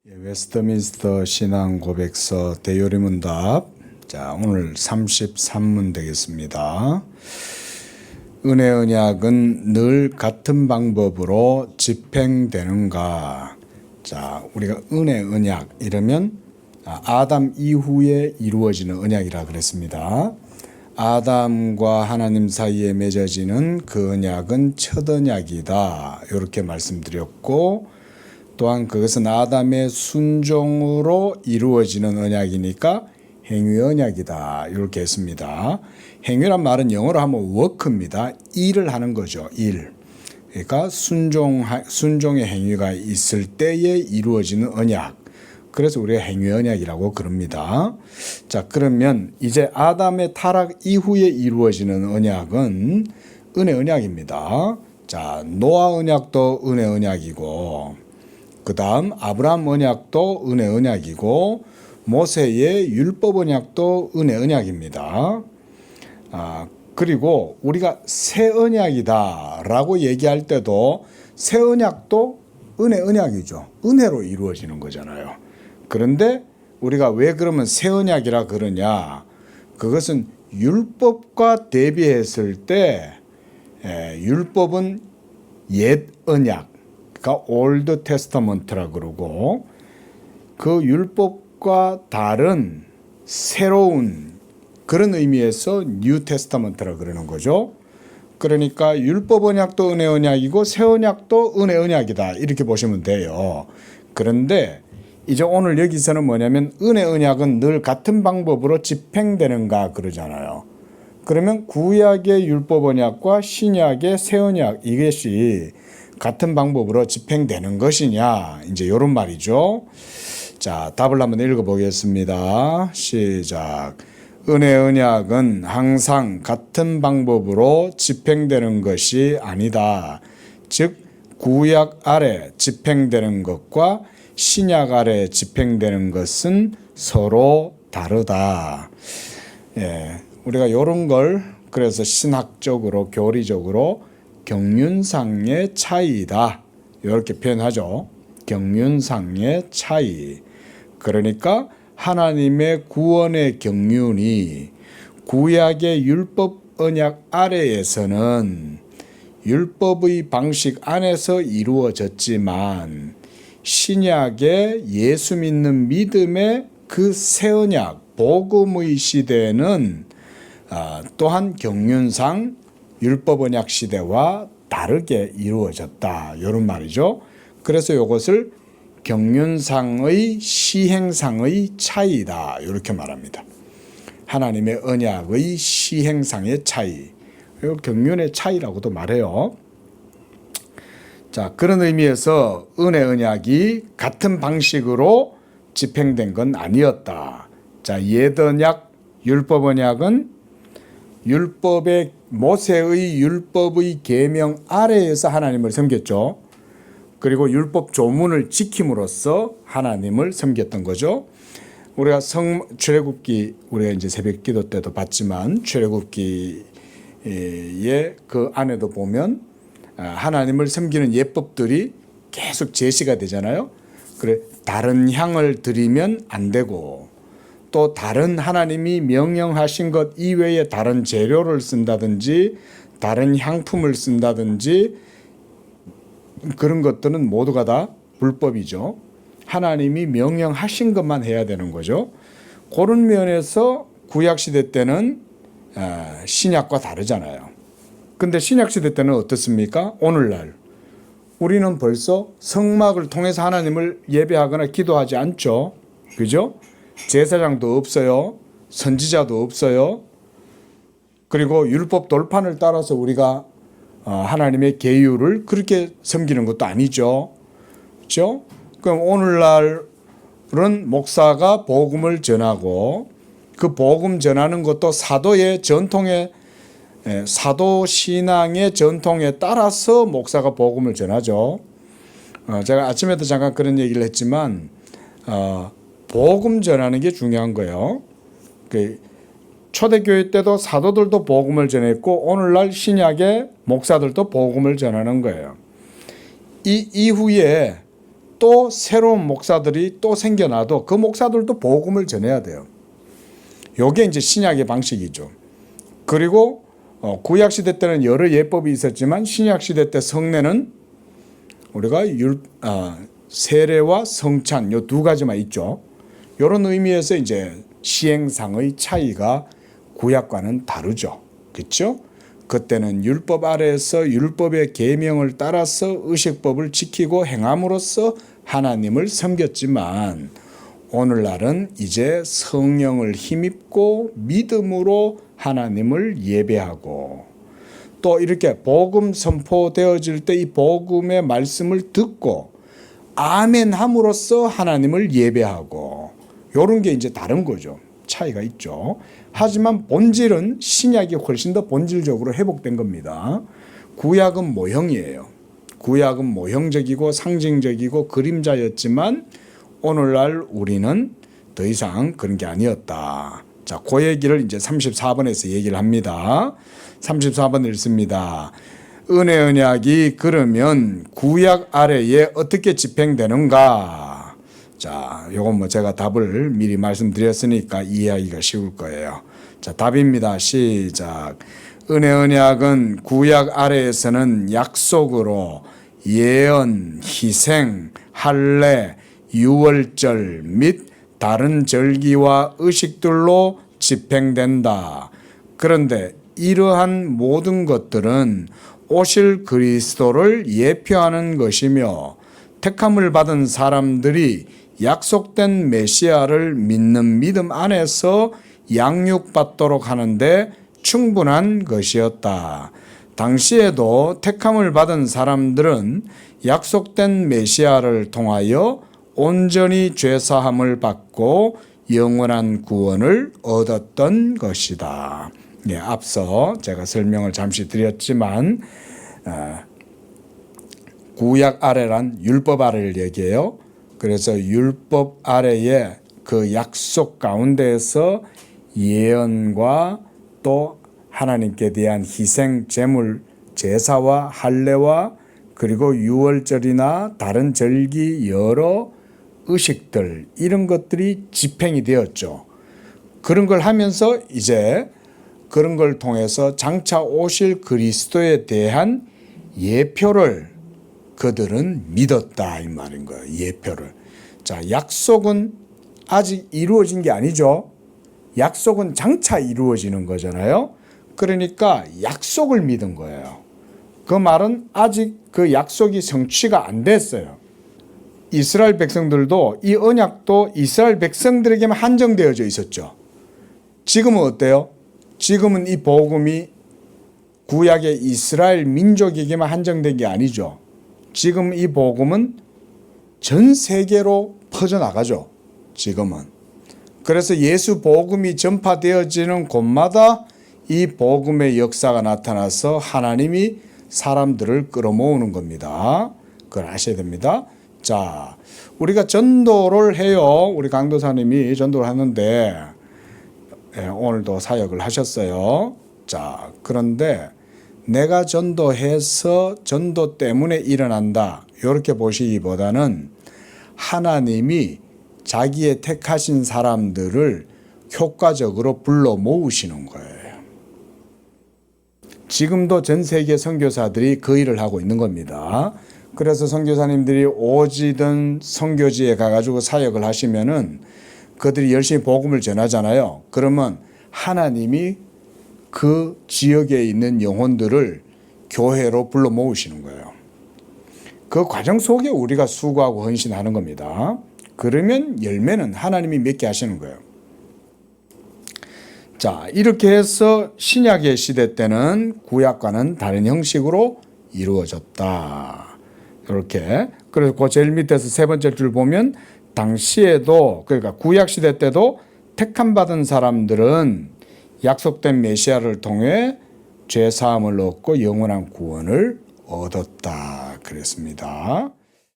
웨스트민스터 신앙 고백서 대요리문답. 자, 오늘 33문 되겠습니다. 은혜 언약은 늘 같은 방법으로 집행되는가? 자, 우리가 은혜 언약 이러면 아담 이후에 이루어지는 언약이라 그랬습니다. 아담과 하나님 사이에 맺어지는 그 언약은 첫 언약이다. 이렇게 말씀드렸고, 또한 그것은 아담의 순종으로 이루어지는 언약이니까 행위 언약이다. 이렇게 했습니다. 행위란 말은 영어로 하면 work입니다. 일을 하는 거죠. 일. 그러니까 순종의 행위가 있을 때에 이루어지는 언약. 그래서 우리가 행위 언약이라고 그럽니다. 자, 그러면 이제 아담의 타락 이후에 이루어지는 언약은 은혜 언약입니다. 자, 노아 언약도 은혜 언약이고, 그 다음 아브라함 언약도 은혜 언약이고, 모세의 율법 언약도 은혜 언약입니다. 그리고 우리가 새 언약이다 라고 얘기할 때도 새 언약도 은혜 언약이죠. 은혜로 이루어지는 거잖아요. 그런데 우리가 왜 그러면 새 언약이라 그러냐? 그것은 율법과 대비했을 때 율법은 옛 언약, 그러니까 올드 테스터먼트라 그러고, 그 율법과 다른 새로운 그런 의미에서 뉴 테스터먼트라 그러는 거죠. 그러니까 율법 언약도 은혜 언약이고 새 언약도 은혜 언약이다. 이렇게 보시면 돼요. 그런데 이제 오늘 여기서는 뭐냐면 은혜 언약은 늘 같은 방법으로 집행되는가 그러잖아요. 그러면 구약의 율법 언약과 신약의 새 언약, 이것이 같은 방법으로 집행되는 것이냐, 이제 이런 말이죠. 자, 답을 한번 읽어보겠습니다. 시작. 은혜 언약은 항상 같은 방법으로 집행되는 것이 아니다. 즉 구약 아래 집행되는 것과 신약 아래 집행되는 것은 서로 다르다. 우리가 이런 걸 그래서 신학적으로 교리적으로 경륜상의 차이다. 이렇게 표현하죠. 경륜상의 차이. 그러니까 하나님의 구원의 경륜이 구약의 율법 언약 아래에서는 율법의 방식 안에서 이루어졌지만, 신약의 예수 믿는 믿음의 그 새 언약, 복음의 시대는 또한 경륜상 율법 언약 시대와 다르게 이루어졌다. 이런 말이죠. 그래서 이것을 경륜상의 시행상의 차이다. 이렇게 말합니다. 하나님의 언약의 시행상의 차이. 그리고 경륜의 차이라고도 말해요. 자, 그런 의미에서 은혜 언약이 같은 방식으로 집행된 건 아니었다. 자, 옛 언약, 율법 언약은 모세의 율법의 계명 아래에서 하나님을 섬겼죠. 그리고 율법 조문을 지킴으로써 하나님을 섬겼던 거죠. 우리가 출애굽기, 우리가 이제 새벽기도 때도 봤지만 출애굽기의 그 안에도 보면 하나님을 섬기는 예법들이 계속 제시가 되잖아요. 그래, 다른 향을 드리면 안 되고, 또 다른 하나님이 명령하신 것 이외에 다른 재료를 쓴다든지 다른 향품을 쓴다든지 그런 것들은 모두가 다 불법이죠. 하나님이 명령하신 것만 해야 되는 거죠. 그런 면에서 구약시대 때는 신약과 다르잖아요. 근데 신약시대 때는 어떻습니까? 오늘날 우리는 벌써 성막을 통해서 하나님을 예배하거나 기도하지 않죠. 그죠? 제사장도 없어요. 선지자도 없어요. 그리고 율법 돌판을 따라서 우리가 하나님의 계율을 그렇게 섬기는 것도 아니죠. 그렇죠? 그럼 오늘날은 목사가 복음을 전하고, 그 복음 전하는 것도 사도의 전통에, 사도 신앙의 전통에 따라서 목사가 복음을 전하죠. 제가 아침에도 잠깐 그런 얘기를 했지만 복음 전하는 게 중요한 거예요. 초대교회 때도 사도들도 복음을 전했고, 오늘날 신약의 목사들도 복음을 전하는 거예요. 이 이후에 또 새로운 목사들이 또 생겨나도 그 목사들도 복음을 전해야 돼요. 요게 이제 신약의 방식이죠. 그리고 구약 시대 때는 여러 예법이 있었지만 신약 시대 때 성례는 우리가 세례와 성찬 요 두 가지만 있죠. 이런 의미에서 이제 시행상의 차이가 구약과는 다르죠. 그렇죠? 그때는 율법 아래에서 율법의 계명을 따라서 의식법을 지키고 행함으로써 하나님을 섬겼지만 오늘날은 이제 성령을 힘입고 믿음으로 하나님을 예배하고 또 이렇게 복음 선포되어질 때 이 복음의 말씀을 듣고 아멘 함으로써 하나님을 예배하고 이런 게 이제 다른 거죠. 차이가 있죠. 하지만 본질은 신약이 훨씬 더 본질적으로 회복된 겁니다. 구약은 모형이에요. 구약은 모형적이고 상징적이고 그림자였지만 오늘날 우리는 더 이상 그런 게 아니었다. 자, 그 얘기를 이제 34번에서 얘기를 합니다. 34번 읽습니다. 은혜 언약이 그러면 구약 아래에 어떻게 집행되는가? 자, 요건 뭐 제가 답을 미리 말씀드렸으니까 이해하기가 쉬울 거예요. 자, 답입니다. 시작. 은혜 언약은 구약 아래에서는 약속으로 예언, 희생, 할례, 유월절 및 다른 절기와 의식들로 집행된다. 그런데 이러한 모든 것들은 오실 그리스도를 예표하는 것이며 택함을 받은 사람들이 약속된 메시아를 믿는 믿음 안에서 양육받도록 하는데 충분한 것이었다. 당시에도 택함을 받은 사람들은 약속된 메시아를 통하여 온전히 죄사함을 받고 영원한 구원을 얻었던 것이다. 예, 앞서 제가 설명을 잠시 드렸지만 구약 아래란 율법 아래를 얘기해요. 그래서 율법 아래의 그 약속 가운데에서 예언과 또 하나님께 대한 희생, 제물, 제사와 할례와 그리고 유월절이나 다른 절기 여러 의식들 이런 것들이 집행이 되었죠. 그런 걸 하면서 이제 그런 걸 통해서 장차 오실 그리스도에 대한 예표를 그들은 믿었다 이 말인 거예요. 예표를. 자, 약속은 아직 이루어진 게 아니죠. 약속은 장차 이루어지는 거잖아요. 그러니까 약속을 믿은 거예요. 그 말은 아직 그 약속이 성취가 안 됐어요. 이스라엘 백성들도 이 언약도 이스라엘 백성들에게만 한정되어져 있었죠. 지금은 어때요? 지금은 이 복음이 구약의 이스라엘 민족에게만 한정된 게 아니죠. 지금 이 복음은 전 세계로 퍼져나가죠. 지금은. 그래서 예수 복음이 전파되어지는 곳마다 이 복음의 역사가 나타나서 하나님이 사람들을 끌어모으는 겁니다. 그걸 아셔야 됩니다. 자, 우리가 전도를 해요. 우리 강도사님이 전도를 하는데 오늘도 사역을 하셨어요. 자, 그런데 내가 전도해서 전도 때문에 일어난다. 이렇게 보시기보다는 하나님이 자기의 택하신 사람들을 효과적으로 불러 모으시는 거예요. 지금도 전 세계 선교사들이 그 일을 하고 있는 겁니다. 그래서 선교사님들이 오지든 선교지에 가가지고 사역을 하시면은 그들이 열심히 복음을 전하잖아요. 그러면 하나님이 그 지역에 있는 영혼들을 교회로 불러 모으시는 거예요. 그 과정 속에 우리가 수고하고 헌신하는 겁니다. 그러면 열매는 하나님이 맺게 하시는 거예요. 자, 이렇게 해서 신약의 시대 때는 구약과는 다른 형식으로 이루어졌다. 이렇게. 그래서 그 제일 밑에서 세 번째 줄 보면 당시에도 그러니까 구약 시대 때도 택함 받은 사람들은 약속된 메시아를 통해 죄 사함을 얻고 영원한 구원을 얻었다 그랬습니다.